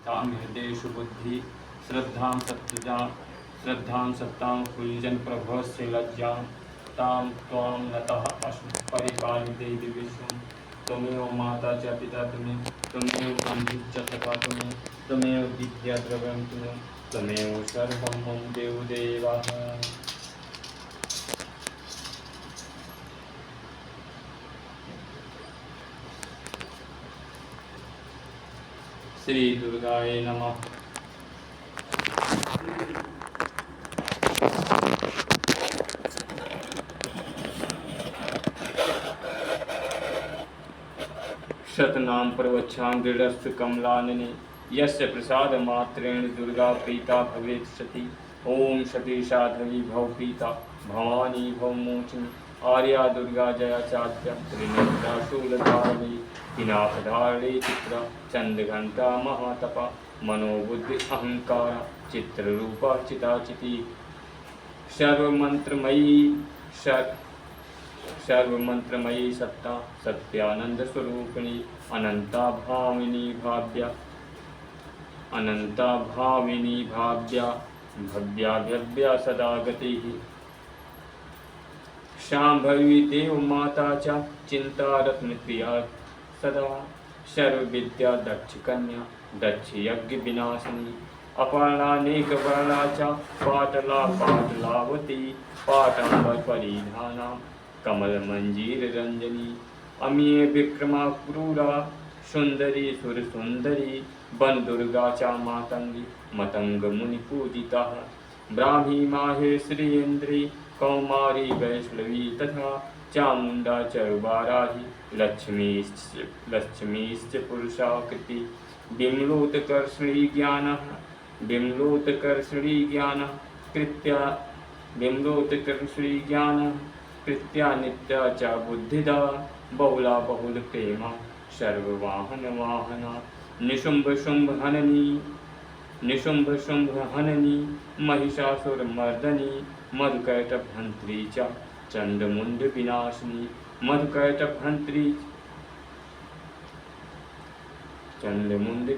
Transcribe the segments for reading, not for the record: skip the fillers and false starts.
ताम हृदयेषु बुद्धि श्रद्धां सत्तां कुलजन प्रभवस्य लज्जां ताम त्वां नतः परिपालिते विश्वं त्वमेव माता च पिता त्वमेव बन्धुश्च सखा त्वमेव विद्या द्रव्यं त्वमेव सर्वं मम देवदेवः। श्री दुर्गाय नमः। शतनाम प्रवच्छामि दृढस्य कमलानने यस्य प्रसाद मात्रेण दुर्गा प्रीता भवेत् सती। ओम सती साध्वी भव प्रीता भवानी भव मोचिनी आर्या दुर्गा जया चाद्या त्रिनेत्रा शूलधारिणी पिनाकधारिणी चित्रा चंद्रघंटा महातपा मनोबुद्धि अहंकार चित्ररूपा चिताचिती सर्वमंत्रमयी सत्ता सत्यानंद स्वरूपिणी अनंता भाविनी भाव्या भव्या भव्या सदा गतिः शांभवी देव माता च चिंता रत्न प्रिया सदा सर्वविद्या दक्ष कन्या दक्ष यज्ञ विनाशिनी अपर्णानेक वर्णा च पाटलावती पाटंबर परिधाना कमल मंजीर रंजनी अमीय विक्रमा क्रूरा सुंदरी सुर सुंदरी वन दुर्गा चा मातंगी मतंग मुनि पूजिता ब्राह्मी माहेश्वरी कौमारी वैष्णवी तथा चामुंडा चरुबाराही लक्ष्मीश्च पुरुषाकृति बिम्लोत्कर्षणी ज्ञानः कृत्या नित्या च बुद्धिदा बहुला बहुल प्रेमा सर्ववाहना निशुंभ शुंभ हननी महिषासुरमर्दनी मधुकैटभंत्री च चंडमुंड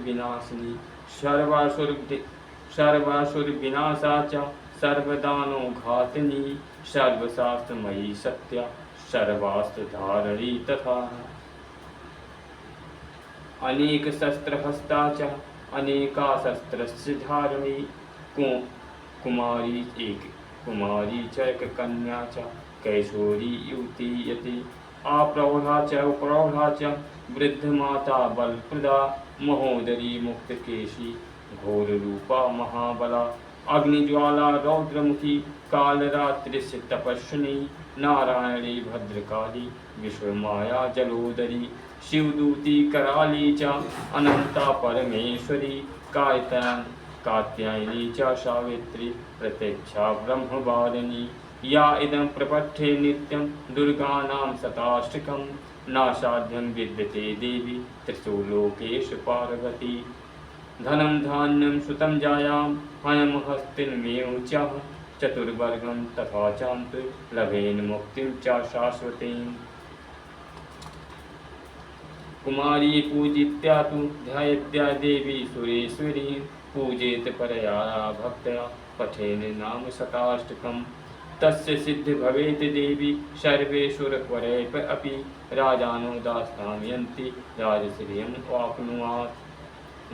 विनाशिनी सर्वासुर विनाशा च सर्वदानो घातिनी सर्वशास्त्रमयी सत्या सर्वास्त्रधारिणी तथा अनेक शस्त्रहस्ता च अनेका शस्त्रस्य धारिणी कुमारी च कन्या च कैशोरी युवती यति आप्रौढ़ा च प्रौढ़ा च वृद्धमाता बलप्रदा महोदरी मुक्तकेशी घोररूपा महाबला अग्निज्वाला रौद्रमुखी कालरात्रिस्य तपस्विनी नारायणी भद्रकाली विश्वमाया जलोदरी शिवदूती कराली च अनंता परमेश्वरी कात्यायनी च सावित्री प्रत्यक्षा ब्रह्मवादिनी या इदं प्रपठ्ये नित्यं दुर्गानां शताष्टकं नासाध्यं विद्यते देवी त्रिषु लोकेषु पार्वती धनं धान्यं सुतं जायां हयं हस्तिनमेव च चतुर्वर्गं तथा चान्तु लभेन मुक्तिं च शाश्वतीं कुमारी पूजित्या तु ध्यायत्या देवी सुरेश्वरी पूजेत परया भक्त्या पठेन नाम शताष्टकं तस्य सिद्धि भवेत् देवी सर्वेषुरपरैः अपि राजानो दास्तां यन्ति राजश्रियं वाप्नुयात्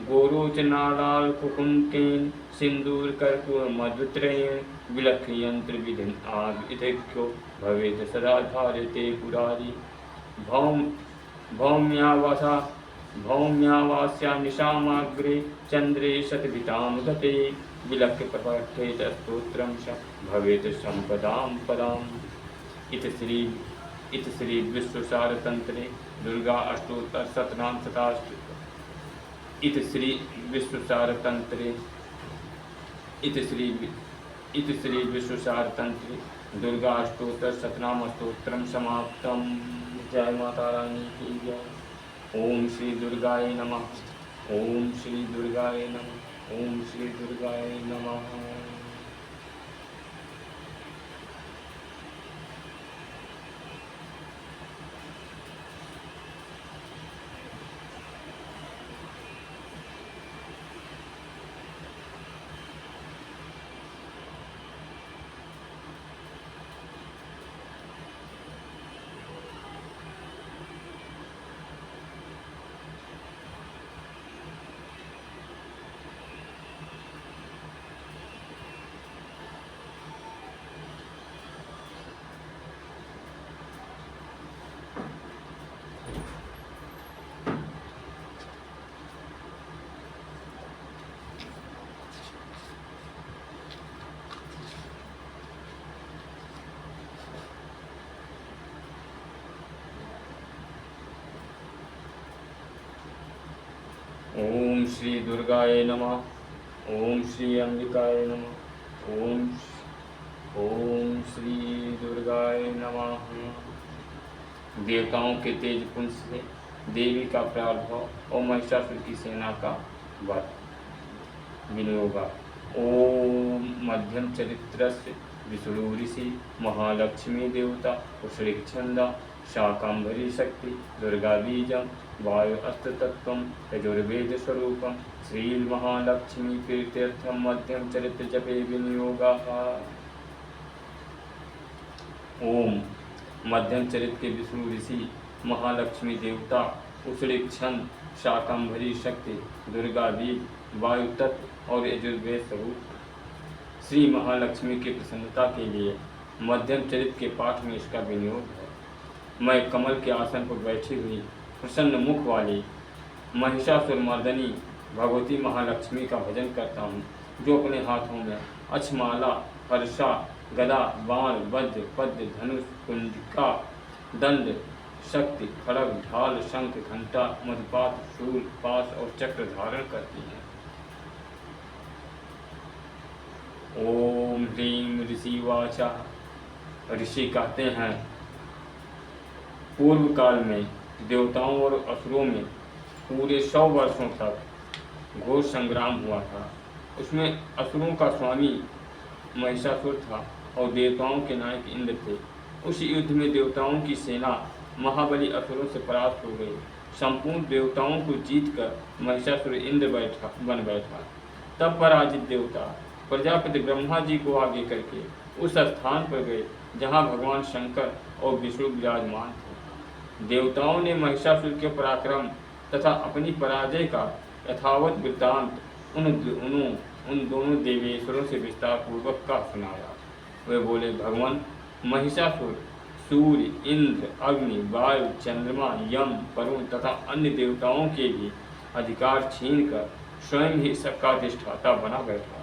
गोरोचनालाल कुकुंकेन सिंदूर कर्पूर मधुत्रयेण विलक्ष्यंत्र विधिन आविधिक्यो भवेत् सदा धारते पुरारी भौम्यावास्या निशामाग्रे चंद्रे शतभितां गते विलक्ष्य प्रपठेत स्तोत्रं च भवेत् संपदां पदाम् इति श्री विश्वसारतंत्रे दुर्गा अष्टोत्तर शतनाम शताष्ट इति श्री विश्वसारतंत्रे दुर्गा अष्टोत्तर शतनाम स्तोत्रम समाप्तम। जय माता रानी की जय। ओम श्री दुर्गाय नमः। ओम श्री दुर्गाय नमः। ओम श्री दुर्गाय नमः। श्री दुर्गाय नमः। ओम श्री अंबिकाय नमः। ओम श्री दुर्गाय नमः। देवताओं के तेज पुंज से देवी का प्रादुर्भाव और महिषासुर की सेना का वध। विनियोगा। ओम मध्यम चरित्रस्य विष्णु ऋषि महालक्ष्मी देवता उषरिक्षंदा शाकंभरी शक्ति दुर्गा बीजम वायु अस्त्रतत्वं यजुर्वेद स्वरूपम श्री महालक्ष्मी प्रीत्यर्थम मध्यम चरित्र जपे विनियोगाः। ओम मध्यम चरित्र के विष्णु ऋषि महालक्ष्मी देवता उषरिक्षंद शाकंभरी शक्ति दुर्गा बीज वायु तत्व और यजुर्वेद स्वरूप श्री महालक्ष्मी की प्रसन्नता के लिए मध्यम चरित्र के पाठ में इसका विनियोग है। मैं कमल के आसन पर बैठी हुई प्रसन्न मुख वाली महिषासुर मर्दनी भगवती महालक्ष्मी का भजन करता हूँ, जो अपने हाथों में अक्षमाला हर्षा गदा बाण वज्र पद्य धनुष कुंजिका दंड शक्ति खड़ग ढाल शंख घंटा मधुपात शूल पाश और चक्र धारण करती हैं। ओम ह्रीम ऋषि वाचा। ऋषि कहते हैं, पूर्व काल में देवताओं और असुरों में पूरे 100 वर्षों तक घोर संग्राम हुआ था। उसमें असुरों का स्वामी महिषासुर था और देवताओं के नायक इंद्र थे। उस युद्ध में देवताओं की सेना महाबली असुरों से परास्त हो गई। संपूर्ण देवताओं को जीतकर महिषासुर इंद्र बन बैठा। तब पराजित देवता प्रजापति ब्रह्मा जी को आगे करके उस स्थान पर गए जहाँ भगवान शंकर और विष्णु विराजमान थे। देवताओं ने महिषासुर के पराक्रम तथा अपनी पराजय का यथावत वृत्तांत उन दोनों देवेश्वरों से विस्तार पूर्वक का सुनाया। वे बोले, भगवान महिषासुर सूर्य इंद्र अग्नि वायु चंद्रमा यम वरुण तथा अन्य देवताओं के भी अधिकार छीनकर स्वयं ही सबका अधिष्ठाता बना बैठा।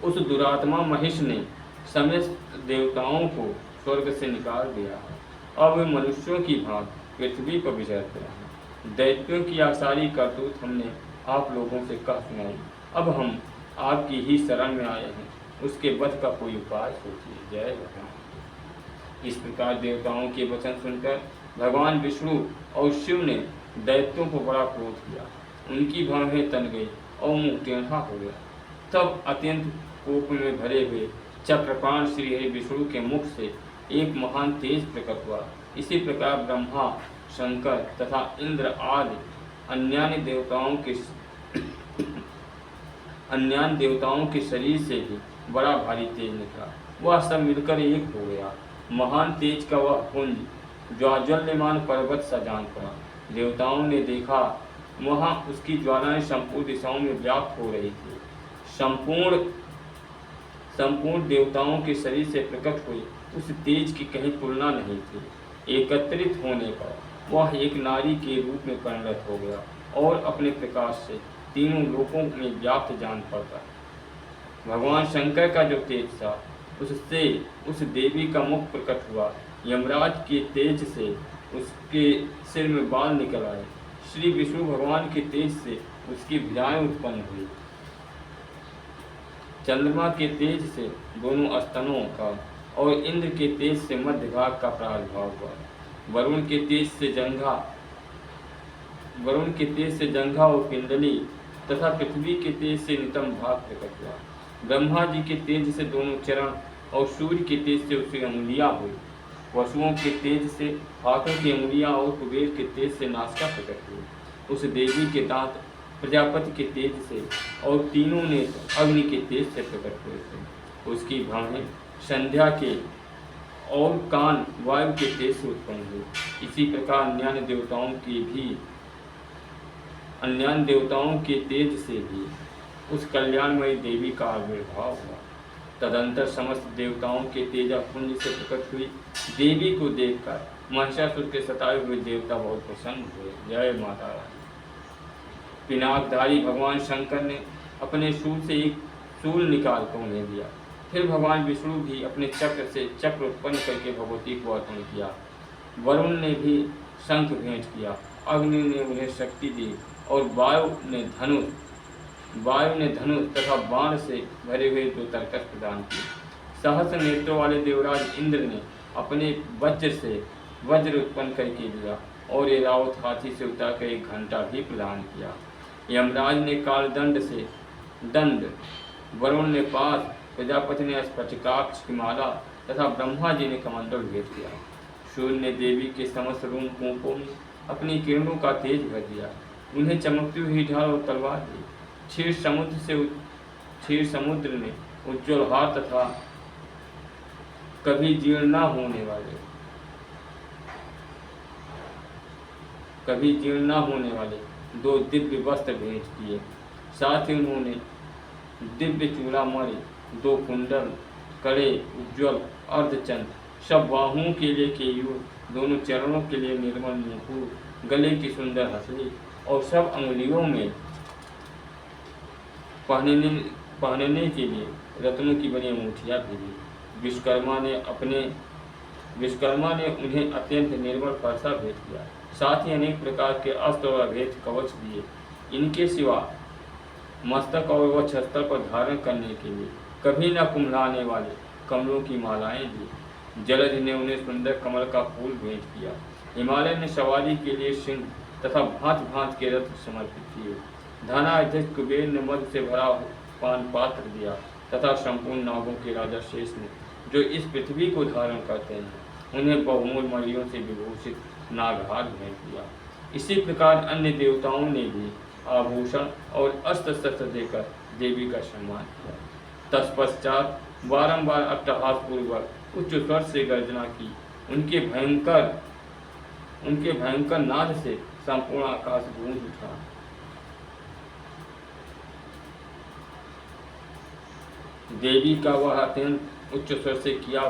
उस दुरात्मा महिष ने समस्त देवताओं को स्वर्ग से निकाल दिया। अब वे मनुष्यों की भांति पृथ्वी पर विचरते हैं। दैत्यों की आसारी करतूत हमने आप लोगों से कह सुनाई। अब हम आपकी ही शरण में आए हैं, उसके वध का कोई उपाय सोचिए। जय भगवान। इस प्रकार देवताओं के वचन सुनकर भगवान विष्णु और शिव ने दैत्यों को बड़ा क्रोध किया। उनकी भौहें तन गई और मुंह टेढ़ा हो गया। तब अत्यंत कोप में भरे हुए चक्रपाण श्री हरि विष्णु के मुख से एक महान तेज प्रकट हुआ। इसी प्रकार ब्रह्मा शंकर तथा इंद्र आदि अन्य देवताओं के शरीर से भी बड़ा भारी तेज निकला। वह सब मिलकर एक हो गया। महान तेज का वह पुंज ज्वाज्वल्यमान पर्वत सा जान पड़ा। देवताओं ने देखा, वहाँ उसकी ज्वालाएं संपूर्ण दिशाओं में व्याप्त हो रही थी। संपूर्ण देवताओं के शरीर से प्रकट हुई उस तेज की कहीं तुलना नहीं थी। एकत्रित होने पर वह एक नारी के रूप में परिणत हो गया और अपने प्रकाश से तीनों लोकों में व्याप्त जान पड़ता। भगवान शंकर का जो तेज था, उससे उस देवी का मुख प्रकट हुआ। यमराज के तेज से उसके सिर में बाल निकल आए। श्री विष्णु भगवान के तेज से उसकी भुजाएं उत्पन्न हुई। चंद्रमा के तेज से दोनों स्तनों का और इंद्र के तेज से मध्य भाग का प्रादुर्भाव हुआ। वरुण के तेज से जंघा और पिंडली तथा पृथ्वी के तेज से नितंब भाग प्रकट हुआ। ब्रह्मा जी के तेज से दोनों चरण और सूर्य के तेज से उसकी अंगुलियां हुई। वसुओं के तेज से हाथों की अंगुलियां और कुबेर के तेज से नासिका प्रकट हुई। उस देवी के दांत प्रजापति के तेज से और तीनों नेत्र अग्नि के तेज से प्रकट हुए थे। उसकी भौहें संध्या के और कान वायु के तेज से उत्पन्न हुए। इसी प्रकार अन्य देवताओं के तेज से भी उस कल्याणमयी देवी का आविर्भाव हुआ। तदंतर समस्त देवताओं के तेजा पुंज से प्रकट हुई देवी को देखकर महिषासुर के सताए हुए देवता बहुत प्रसन्न हुए। जय माता रानी। पिनाकधारी भगवान शंकर ने अपने शूल से एक शूल निकाल कर उन्हें दिया। फिर भगवान विष्णु भी अपने चक्र से चक्र उत्पन्न करके भगवती को अर्पण किया। वरुण ने भी शंख भेंट किया। अग्नि ने उन्हें शक्ति दी और वायु ने धनुष तथा बाण से भरे हुए 2 तरकश प्रदान किए। सहस्र नेत्रों वाले देवराज इंद्र ने अपने वज्र से वज्र उत्पन्न करके दिया और ऐरावत हाथी से उतारकर 1 घंटा भी प्रदान किया। यमराज ने कालदंड से दंड, वरुण ने पास, प्रजापति ने स्फटिकाक्ष की माला तथा ब्रह्मा जी ने कमंडल भेज दिया। सूर्य ने देवी के समस्त रूम कूपों में अपनी किरणों का तेज भर दिया। उन्हें चमकती हुई ढाल और तलवार दी। क्षीर समुद्र ने उज्ज्वल हार तथा कभी जीर्ण न होने वाले 2 दिव्य वस्त्र भेंट किए। साथ ही उन्होंने दिव्य चूड़ामणि, 2 कुंडल, कड़े, उज्ज्वल अर्धचंद्र, सब बाहुओं के लिए केयूर, दोनों चरणों के लिए निर्मल मुकुट, गले की सुंदर हंसली और सब अंगुलियों में पहनने के लिए रत्नों की बनी अंगूठियाँ भेजी। विश्वकर्मा ने उन्हें अत्यंत निर्मल फरसा भेंट किया। साथ ही अनेक प्रकार के अस्त्र और अभेद कवच दिए। इनके सिवा मस्तक और वक्षस्थल पर धारण करने के लिए कभी न कुम्हलाने वाले कमलों की मालाएं दी। जलज ने उन्हें सुंदर कमल का फूल भेंट किया। हिमालय ने सवारी के लिए सिंह तथा भांत भांत के रथ समर्पित किए। धनाध्यक्ष कुबेर ने मधु से भरा पान पात्र दिया तथा संपूर्ण नागों के राजा शेष ने, जो इस पृथ्वी को धारण करते हैं, उन्हें बहुमूल्य मणियों से विभूषित नागहार भेंट किया। इसी प्रकार अन्य देवताओं ने भी आभूषण और अस्त्र शस्त्र देकर देवी का सम्मान किया। तत्पश्चात बारंबार अट्टहास पूर्वक उच्च स्वर से गर्जना की। उनके भयंकर नाद से संपूर्ण आकाश गूंज उठा। देवी का वह अत्यंत उच्च स्वर से किया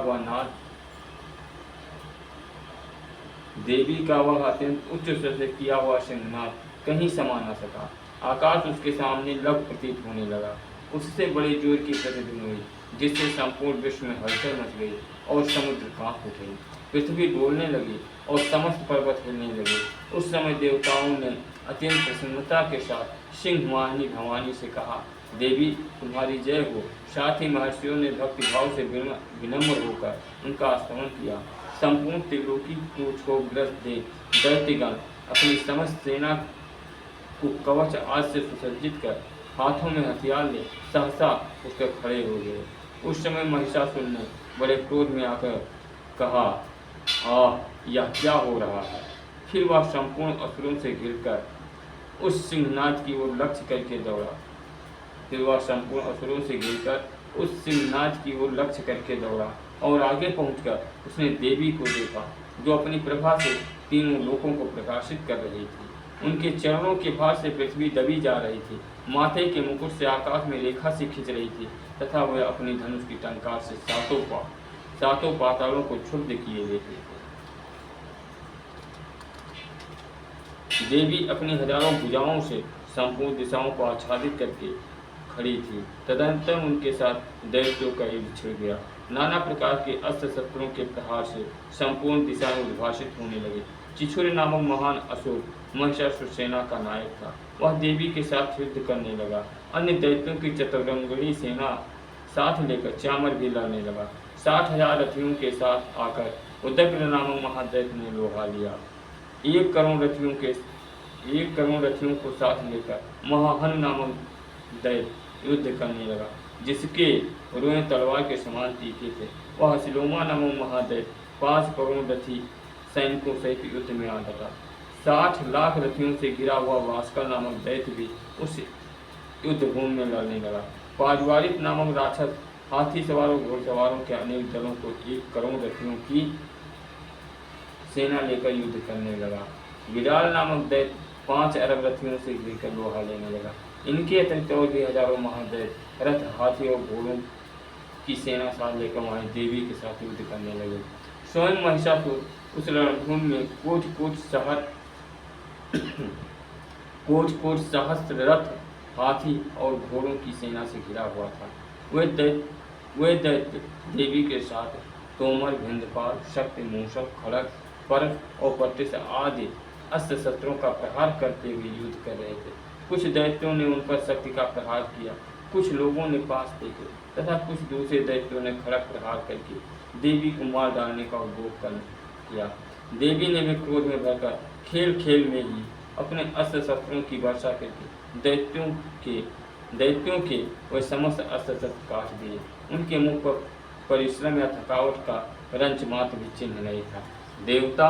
हुआ सिंहनाद कहीं समा न सका। आकाश उसके सामने लव प्रतीत होने लगा। उससे बड़े जोर की प्रतिध्वनि हुई, जिससे संपूर्ण विश्व में हलचल मच गई और समुद्र कांप उठे। पृथ्वी डोलने लगी और समस्त पर्वत हिलने लगे। उस समय देवताओं ने अत्यंत प्रसन्नता के साथ सिंह वाहिनी भवानी से कहा, देवी तुम्हारी जय हो। साथ ही महर्षियों ने भक्ति भाव से विनम्र होकर उनका स्तमन किया। संपूर्ण त्रिलोकी को क्षोभग्रस्त देख दैत्यगण अपनी समस्त सेना को कवच आज से सुसज्जित कर हाथों में हथियार ले सहसा उसकर खड़े हो गए। उस समय महिषासुर ने बड़े क्रोध में आकर कहा, यह क्या हो रहा है। फिर वह संपूर्ण असुरों से घिरकर उस सिंहनाद की ओर लक्ष्य करके दौड़ा और आगे पहुंचकर उसने देवी को देखा, जो अपनी प्रभा से तीनों लोकों को प्रकाशित कर रही थी। उनके चरणों के भार से पृथ्वी दबी जा रही थी। माथे के मुकुट से आकाश में रेखा से खींच रही थी तथा वह अपनी धनुष की टंकार से सातों पातालों को क्षुब्ध किए हुए थे। देवी अपनी हजारों भुजाओं से संपूर्ण दिशाओं को आच्छादित करके खड़ी थी। तदंतर उनके साथ दैत्यों का युद्ध छिड़ गया। नाना प्रकार के अस्त्र शस्त्रों के प्रहार से संपूर्ण दिशाएं उद्भाषित होने लगे। चिछुर नामक महान असुर महिषासुर सेना का नायक था। वह देवी के साथ युद्ध करने लगा। अन्य दैत्यों की चतुरंगणी सेना साथ लेकर चामर भी लड़ने लगा। 60,000 रथियों के साथ आकर उदग्र नामक महादैत्य ने लोहा लिया। 1 करोड़ रथियों को साथ लेकर महाहन नामक दैत्य युद्ध करने लगा, जिसके रोएं तलवार के समान तीखे थे। वह सिलोमा नामक महादैत्य 5 करोड़ रथी सैनिकों सहित युद्ध में आ डटा। 60 लाख रथियों से घिरा हुआ वास्कर नामक दैत्य भी उस युद्ध भूमि में लड़ने लगा। पारिवारिक नामक राक्षस हाथी सवारों घोड़सवारों के अनेक दलों को 1 करोड़ रथियों की सेना लेकर युद्ध करने लगा। विराल नामक दैत्य 5 अरब रथियों से घिरकर लोहा लेने लगा। इनके अतिरिक्त और भी हजारों महादैत्य रथ, हाथी और घोड़ों की सेना साथ लेकर वहां देवी के साथ युद्ध करने लगे। स्वयं महिषासुर उस रणभूमि में कोट सहस्त्र रथ, हाथी और घोड़ों की सेना से घिरा हुआ था। वे दैत्य देवी के साथ तोमर, भिंदपाल, शक्ति, मूषक, खड़ग, परश और पट्टिस आदि अस्त्र शस्त्रों का प्रहार करते हुए युद्ध कर रहे थे। कुछ दैत्यों ने उन पर शक्ति का प्रहार किया, कुछ लोगों ने पास फेंके तथा कुछ दूसरे दैत्यों ने खड़क प्रहार करके देवी को मार डालने का उद्योग किया। देवी ने भी क्रोध में भरकर खेल खेल में ही अपने अस्त्र शस्त्रों की वर्षा करके दैत्यों के वह समस्त अस्त्र शस्त्र काट दिए। उनके मुख पर परिश्रम या थकावट का रंच मात्र भी चिन्ह नहीं था। देवता